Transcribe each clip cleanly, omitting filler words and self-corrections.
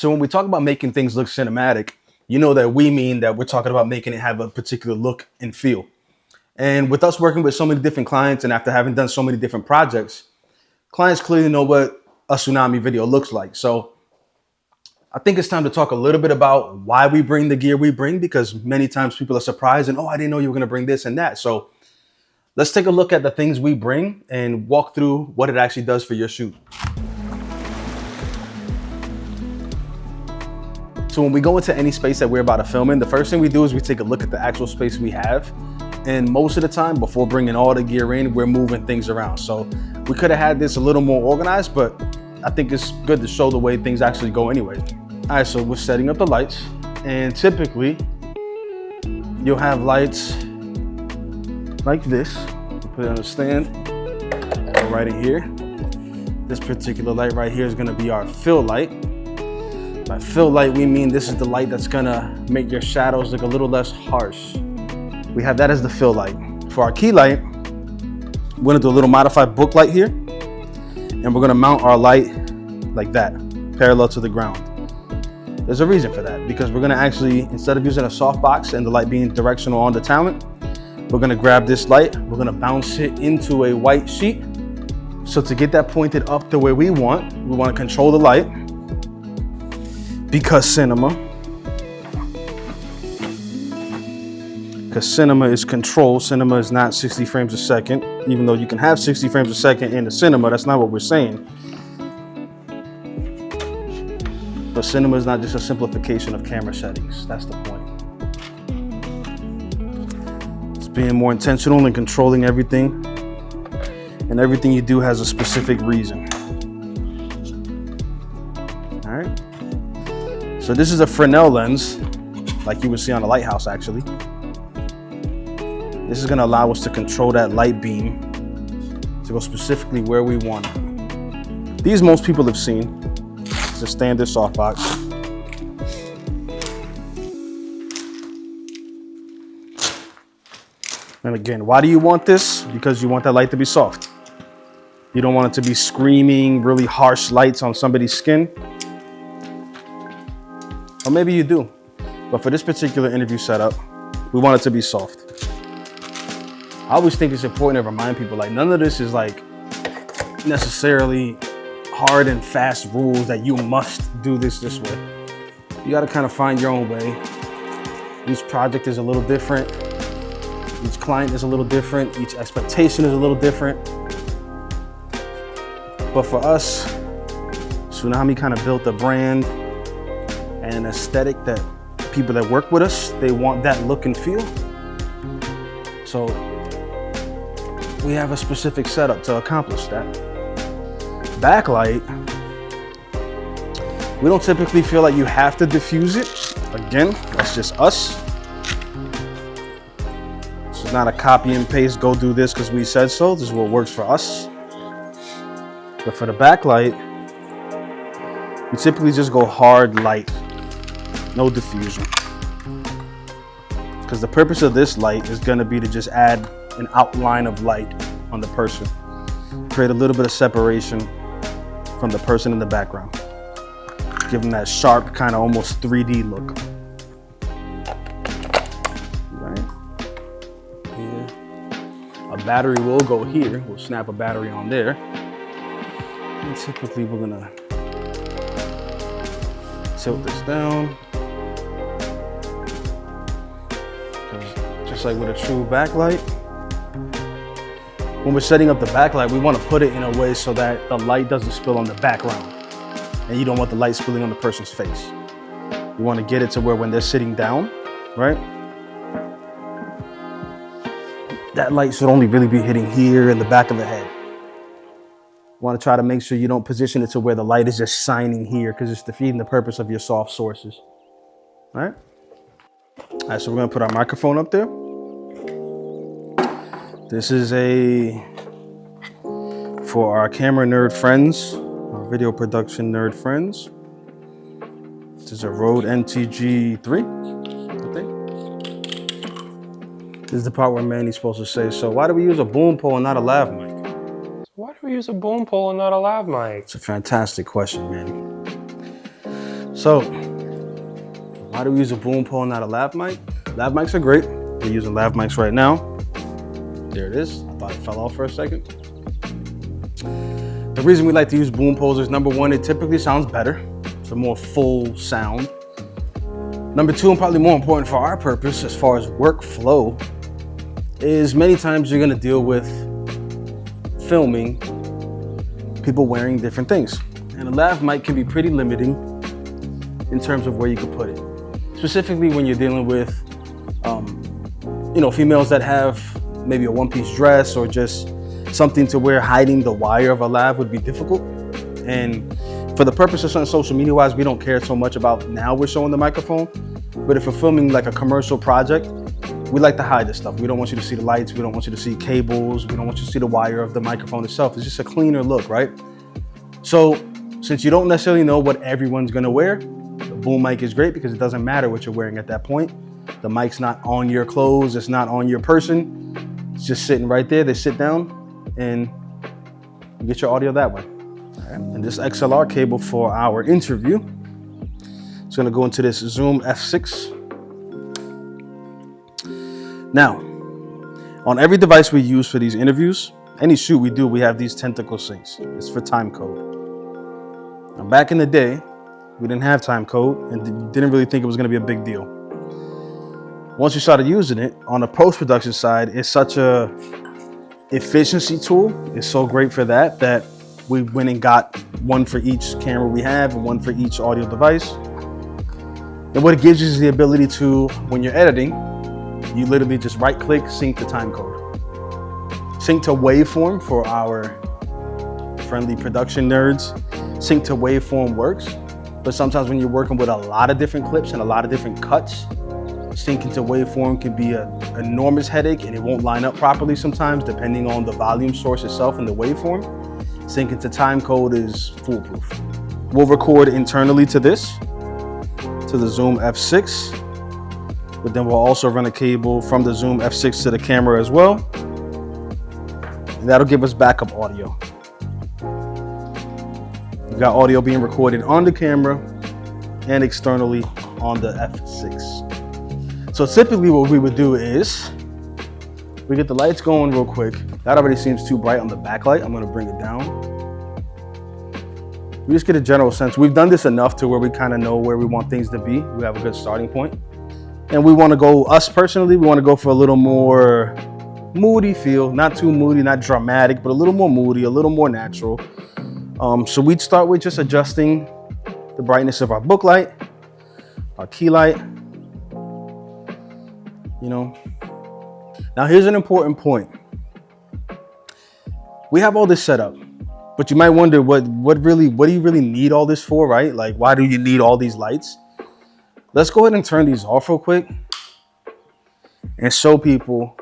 So when we talk about making things look cinematic, you know that we mean that we're talking about making it have a particular look and feel. And with us working with so many different clients and after having done so many different projects, clients clearly know what a Tsunami video looks like. So I think it's time to talk a little bit about why we bring the gear we bring, because many times people are surprised and, oh, I didn't know you were going to bring this and that. So let's take a look at the things we bring and walk through what it actually does for your shoot. So when we go into any space that we're about to film in, the first thing we do is we take a look at the actual space we have. And most of the time, before bringing all the gear in, we're moving things around. So we could have had this a little more organized, but I think it's good to show the way things actually go anyway. All right, so we're setting up the lights. And typically, you'll have lights like this. Put it on a stand, go right in here. This particular light right here is gonna be our fill light. By fill light, we mean this is the light that's gonna make your shadows look a little less harsh. We have that as the fill light. For our key light, we're gonna do a little modified book light here, and we're gonna mount our light like that, parallel to the ground. There's a reason for that, because we're gonna actually, instead of using a softbox and the light being directional on the talent, we're gonna grab this light, we're gonna bounce it into a white sheet. So to get that pointed up the way we wanna control the light, because cinema is control. Cinema is not 60 frames a second, even though you can have 60 frames a second in the cinema. That's not what we're saying. But cinema is not just a simplification of camera settings. That's the point. It's being more intentional and controlling everything. And everything you do has a specific reason. All right. So this is a Fresnel lens, like you would see on a lighthouse actually. This is gonna allow us to control that light beam to go specifically where we want it. These most people have seen. It's a standard softbox. And again, why do you want this? Because you want that light to be soft. You don't want it to be screaming, really harsh lights on somebody's skin. Or maybe you do. But for this particular interview setup, we want it to be soft. I always think it's important to remind people, like, none of this is like necessarily hard and fast rules that you must do this way. You got to kind of find your own way. Each project is a little different. Each client is a little different. Each expectation is a little different. But for us, Tsunami kind of built a brand and an aesthetic that people that work with us, they want that look and feel. So we have a specific setup to accomplish that. Backlight, we don't typically feel like you have to diffuse it. Again, that's just us. This is not a copy and paste, go do this because we said so. This is what works for us. But for the backlight, we typically just go hard light, no diffusion. Because the purpose of this light is gonna be to just add an outline of light on the person. Create a little bit of separation from the person in the background. Give them that sharp, kind of almost 3D look. Right? Yeah. A battery will go here. We'll snap a battery on there. And typically we're gonna tilt this down. Just like with a true backlight, when we're setting up the backlight, we want to put it in a way so that the light doesn't spill on the background. And you don't want the light spilling on the person's face. You want to get it to where when they're sitting down, right? That light should only really be hitting here in the back of the head. You want to try to make sure you don't position it to where the light is just shining here, because it's defeating the purpose of your soft sources. All right? All right, so we're going to put our microphone up there. This is for our camera nerd friends, our video production nerd friends. This is a Rode NTG3, I think. This is the part where Manny's supposed to say, so why do we use a boom pole and not a lav mic? Why do we use a boom pole and not a lav mic? It's a fantastic question, Manny. So why do we use a boom pole, not a lav mic? Lav mics are great. We're using lav mics right now. There it is. I thought it fell off for a second. The reason we like to use boom poles is, number one, it typically sounds better. It's a more full sound. Number two, and probably more important for our purpose as far as workflow, is many times you're gonna deal with filming people wearing different things. And a lav mic can be pretty limiting in terms of where you could put it. Specifically when you're dealing with females that have maybe a one-piece dress or just something to where hiding the wire of a lav would be difficult. And for the purpose of something social media wise, we don't care so much about now we're showing the microphone. But if we're filming like a commercial project, we like to hide this stuff. We don't want you to see the lights. We don't want you to see cables. We don't want you to see the wire of the microphone itself. It's just a cleaner look, right? So since you don't necessarily know what everyone's gonna wear, the boom mic is great because it doesn't matter what you're wearing at that point. The mic's not on your clothes. It's not on your person. It's just sitting right there. They sit down and you get your audio that way. All right. And this XLR cable for our interview, it's gonna go into this Zoom F6. Now, on every device we use for these interviews, any shoot we do, we have these tentacle syncs. It's for Timecode. Now, back in the day, we didn't have Timecode and didn't really think it was gonna be a big deal. Once we started using it, on the post-production side, it's such a efficiency tool. It's so great for that we went and got one for each camera we have and one for each audio device. And what it gives you is the ability to, when you're editing, you literally just right-click, sync to timecode. Sync to waveform for our friendly production nerds. Sync to waveform works, but sometimes when you're working with a lot of different clips and a lot of different cuts, syncing to waveform can be an enormous headache and it won't line up properly sometimes depending on the volume source itself and the waveform. Syncing to timecode is foolproof. We'll record internally to this, to the Zoom F6, but then we'll also run a cable from the Zoom F6 to the camera as well. And that'll give us backup audio. We've got audio being recorded on the camera and externally on the F6. So typically what we would do is, we get the lights going real quick. That already seems too bright on the backlight. I'm gonna bring it down. We just get a general sense. We've done this enough to where we kind of know where we want things to be. We have a good starting point. And we wanna go, us personally, we wanna go for a little more moody feel. Not too moody, not dramatic, but a little more moody, a little more natural. So we'd start with just adjusting the brightness of our book light, our key light. Now here's an important point. We have all this set up, but you might wonder what do you really need all this for, right? Like, why do you need all these lights? Let's go ahead and turn these off real quick and show people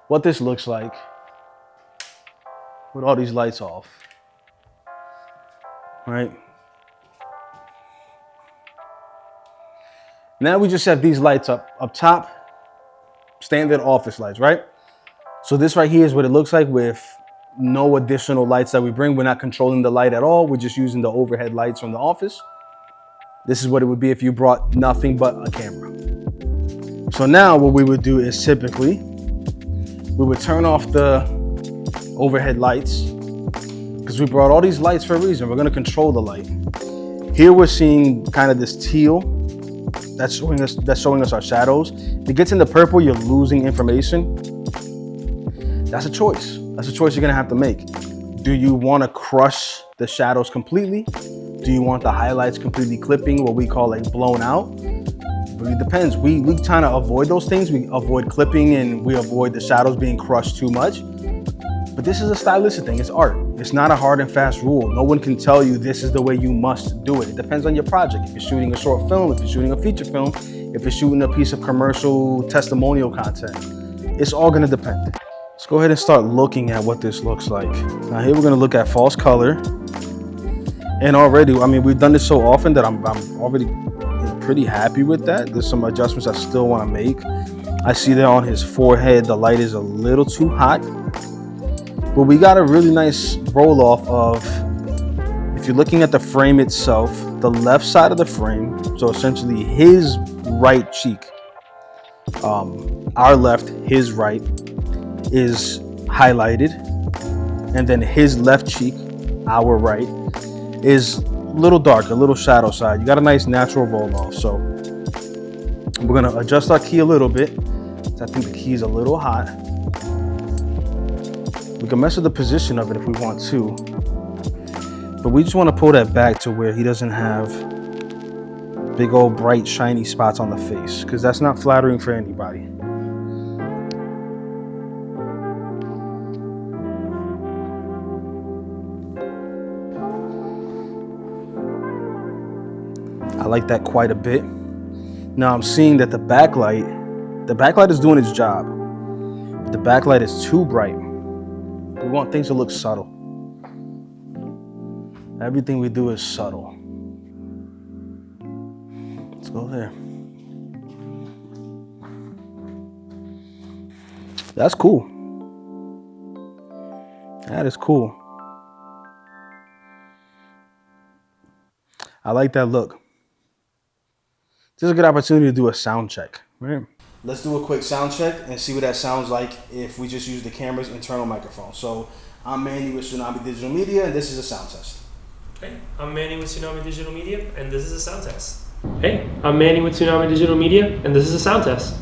what this looks like with all these lights off, right? Now we just have these lights up top, standard office lights, right? So this right here is what it looks like with no additional lights that we bring. We're not controlling the light at all. We're just using the overhead lights from the office. This is what it would be if you brought nothing but a camera. So now what we would do is typically, we would turn off the overhead lights because we brought all these lights for a reason. We're gonna control the light. Here we're seeing kind of this teal that's showing us our shadows. If it gets into purple, you're losing information. That's a choice. That's a choice you're gonna have to make. Do you wanna crush the shadows completely? Do you want the highlights completely clipping, what we call like blown out? It really depends. We try to avoid those things. We avoid clipping and we avoid the shadows being crushed too much. But this is a stylistic thing, it's art. It's not a hard and fast rule. No one can tell you this is the way you must do it. It depends on your project. If you're shooting a short film, if you're shooting a feature film, if you're shooting a piece of commercial testimonial content, it's all gonna depend. Let's go ahead and start looking at what this looks like. Now here we're gonna look at false color. And already, I mean, we've done this so often that I'm already pretty happy with that. There's some adjustments I still wanna make. I see that on his forehead, the light is a little too hot. But we got a really nice roll off of, if if you're looking at the frame itself, the left side of the frame, so essentially his right cheek, our left, his right, is highlighted, and then his left cheek, our right, is a little dark, a little shadow side. You got a nice natural roll off. So we're gonna adjust our key a little bit. I think the key is a little hot. We can mess with the position of it if we want to, but we just want to pull that back to where he doesn't have big old bright shiny spots on the face, because that's not flattering for anybody. I like that quite a bit. Now I'm seeing that the backlight is doing its job. But the backlight is too bright. We want things to look subtle. Everything we do is subtle. Let's go there. That's cool. That is cool. I like that look. This is a good opportunity to do a sound check, right? Let's do a quick sound check and see what that sounds like if we just use the camera's internal microphone. So I'm Manny with Tsunami Digital Media, and this is a sound test. Hey, I'm Manny with Tsunami Digital Media, and this is a sound test. Hey, I'm Manny with Tsunami Digital Media, and this is a sound test.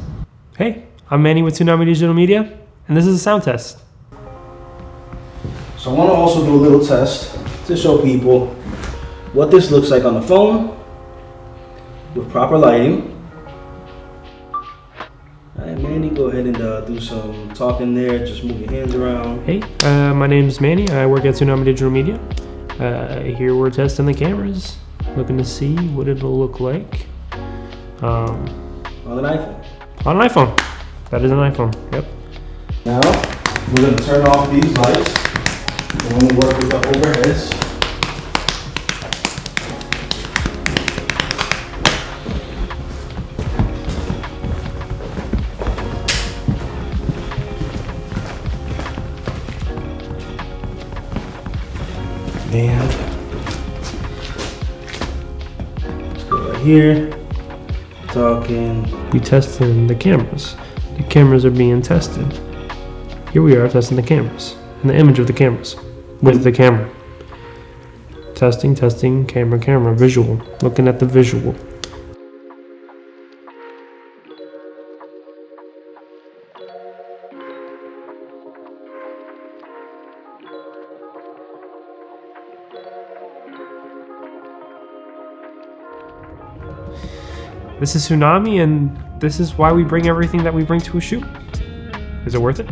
Hey, I'm Manny with Tsunami Digital Media, and this is a sound test. So I want to also do a little test to show people what this looks like on the phone with proper lighting. All right, Manny, go ahead and do some talking there. Just move your hands around. Hey, my name is Manny. I work at Tsunami Digital Media. Here we're testing the cameras, looking to see what it'll look like. On an iPhone. On an iPhone. That is an iPhone, yep. Now, we're going to turn off these lights. We're going to work with the overheads. And let's go right here. Talking. We testing the cameras. The cameras are being tested. Here we are testing the cameras and the image of the cameras with the camera. Testing, camera, visual. Looking at the visual. This is Tsunami, and this is why we bring everything that we bring to a shoot. Is it worth it?